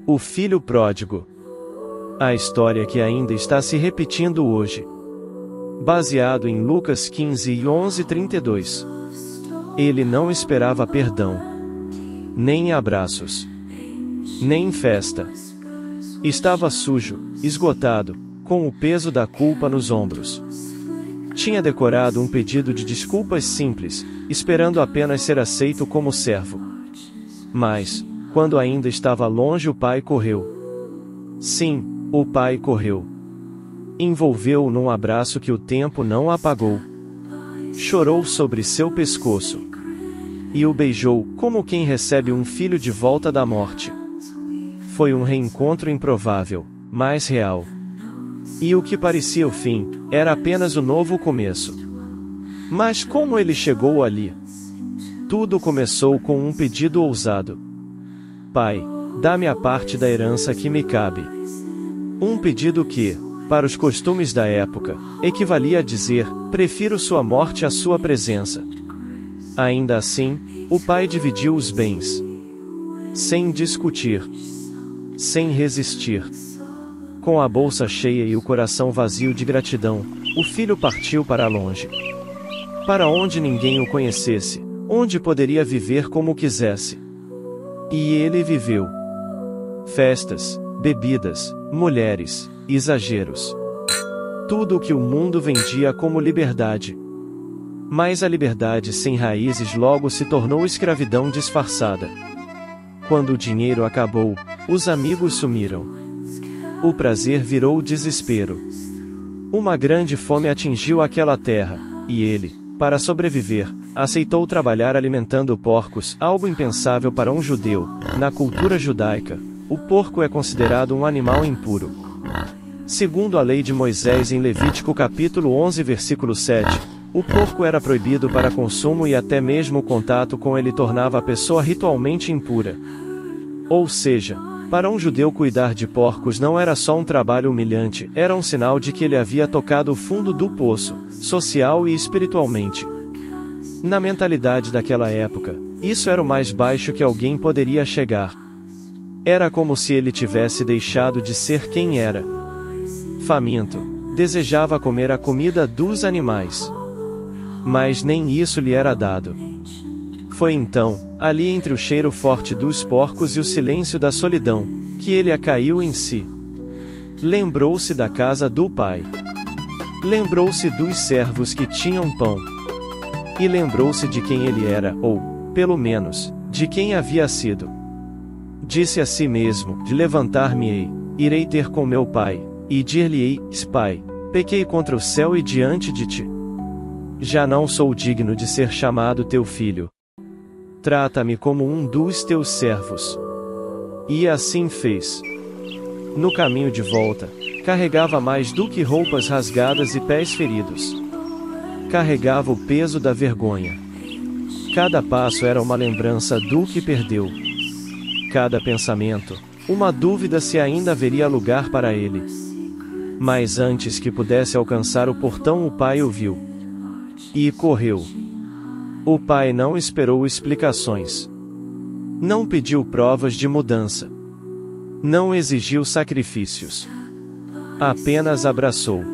O filho pródigo. A história que ainda está se repetindo hoje. Baseado em Lucas 15 e 11:32. Ele não esperava perdão, nem abraços, nem festa. Estava sujo, esgotado, com o peso da culpa nos ombros. Tinha decorado um pedido de desculpas simples, esperando apenas ser aceito como servo. Mas, quando ainda estava longe, o pai correu. Sim, o pai correu. Envolveu-o num abraço que o tempo não apagou. Chorou sobre seu pescoço. E o beijou, como quem recebe um filho de volta da morte. Foi um reencontro improvável, mas real. E o que parecia o fim, era apenas o novo começo. Mas como ele chegou ali? Tudo começou com um pedido ousado. Pai, dá-me a parte da herança que me cabe. Um pedido que, para os costumes da época, equivalia a dizer, prefiro sua morte à sua presença. Ainda assim, o pai dividiu os bens. Sem discutir. Sem resistir. Com a bolsa cheia e o coração vazio de gratidão, o filho partiu para longe. Para onde ninguém o conhecesse, onde poderia viver como quisesse. E ele viveu. Festas, bebidas, mulheres, exageros. Tudo o que o mundo vendia como liberdade. Mas a liberdade sem raízes logo se tornou escravidão disfarçada. Quando o dinheiro acabou, os amigos sumiram. O prazer virou desespero. Uma grande fome atingiu aquela terra, e ele, para sobreviver, aceitou trabalhar alimentando porcos, algo impensável para um judeu. Na cultura judaica, o porco é considerado um animal impuro. Segundo a lei de Moisés em Levítico capítulo 11 versículo 7, o porco era proibido para consumo e até mesmo o contato com ele tornava a pessoa ritualmente impura. Ou seja, para um judeu cuidar de porcos não era só um trabalho humilhante, era um sinal de que ele havia tocado o fundo do poço, social e espiritualmente. Na mentalidade daquela época, isso era o mais baixo que alguém poderia chegar. Era como se ele tivesse deixado de ser quem era. Faminto, desejava comer a comida dos animais. Mas nem isso lhe era dado. Foi então, ali entre o cheiro forte dos porcos e o silêncio da solidão, que ele caiu em si. Lembrou-se da casa do pai. Lembrou-se dos servos que tinham pão. E lembrou-se de quem ele era, ou, pelo menos, de quem havia sido. Disse a si mesmo, de levantar-me-ei, irei ter com meu pai, e dir-lhe-ei, pai, pequei contra o céu e diante de ti. Já não sou digno de ser chamado teu filho. Trata-me como um dos teus servos. E assim fez. No caminho de volta, carregava mais do que roupas rasgadas e pés feridos. Carregava o peso da vergonha. Cada passo era uma lembrança do que perdeu. Cada pensamento, uma dúvida se ainda haveria lugar para ele. Mas antes que pudesse alcançar o portão, o pai o viu. E correu. O pai não esperou explicações. Não pediu provas de mudança. Não exigiu sacrifícios. Apenas abraçou.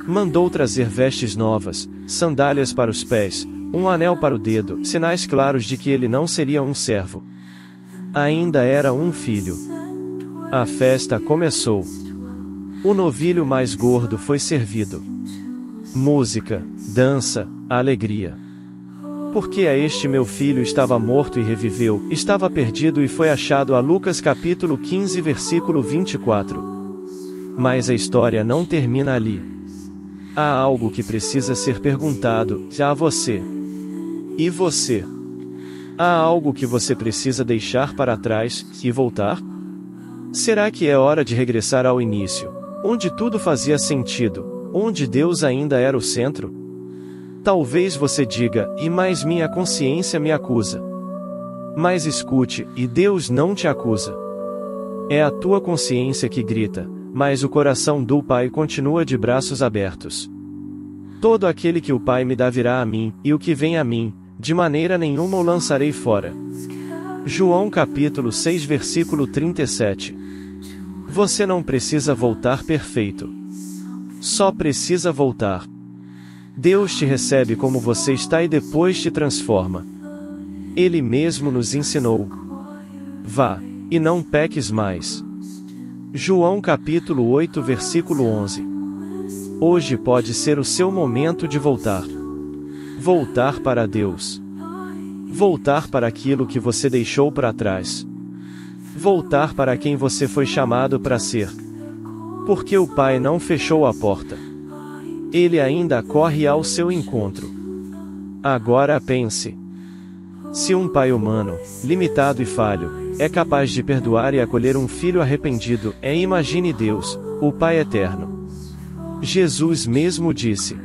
Mandou trazer vestes novas, sandálias para os pés, um anel para o dedo, sinais claros de que ele não seria um servo. Ainda era um filho. A festa começou. O novilho mais gordo foi servido. Música, dança, alegria. Porque a este meu filho estava morto e reviveu, estava perdido e foi achado. A Lucas capítulo 15 versículo 24. Mas a história não termina ali. Há algo que precisa ser perguntado, a você. E você? Há algo que você precisa deixar para trás, e voltar? Será que é hora de regressar ao início, onde tudo fazia sentido, onde Deus ainda era o centro? Talvez você diga, mas minha consciência me acusa. Mas escute, e Deus não te acusa. É a tua consciência que grita, mas o coração do Pai continua de braços abertos. Todo aquele que o Pai me dá virá a mim, e o que vem a mim, de maneira nenhuma o lançarei fora. João capítulo 6 versículo 37. Você não precisa voltar perfeito. Só precisa voltar. Deus te recebe como você está e depois te transforma. Ele mesmo nos ensinou. Vá, e não peques mais. João capítulo 8 versículo 11. Hoje pode ser o seu momento de voltar. Voltar para Deus. Voltar para aquilo que você deixou para trás. Voltar para quem você foi chamado para ser. Porque o Pai não fechou a porta. Ele ainda corre ao seu encontro. Agora pense. Se um pai humano, limitado e falho, é capaz de perdoar e acolher um filho arrependido, imagine Deus, o Pai eterno. Jesus mesmo disse: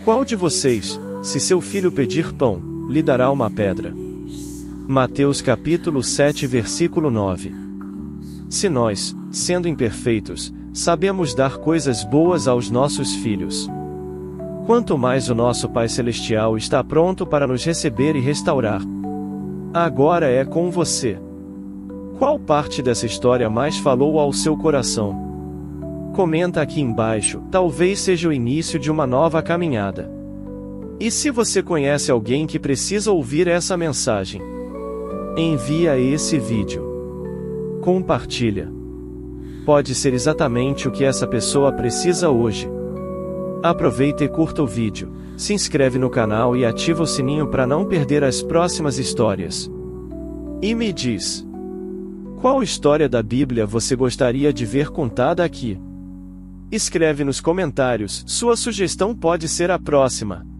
Qual de vocês, se seu filho pedir pão, lhe dará uma pedra? Mateus capítulo 7 versículo 9. Se nós, sendo imperfeitos, sabemos dar coisas boas aos nossos filhos, quanto mais o nosso Pai Celestial está pronto para nos receber e restaurar. Agora é com você. Qual parte dessa história mais falou ao seu coração? Comenta aqui embaixo, talvez seja o início de uma nova caminhada. E se você conhece alguém que precisa ouvir essa mensagem, envia esse vídeo. Compartilha. Pode ser exatamente o que essa pessoa precisa hoje. Aproveita e curta o vídeo, se inscreve no canal e ativa o sininho para não perder as próximas histórias. E me diz, qual história da Bíblia você gostaria de ver contada aqui? Escreve nos comentários, sua sugestão pode ser a próxima.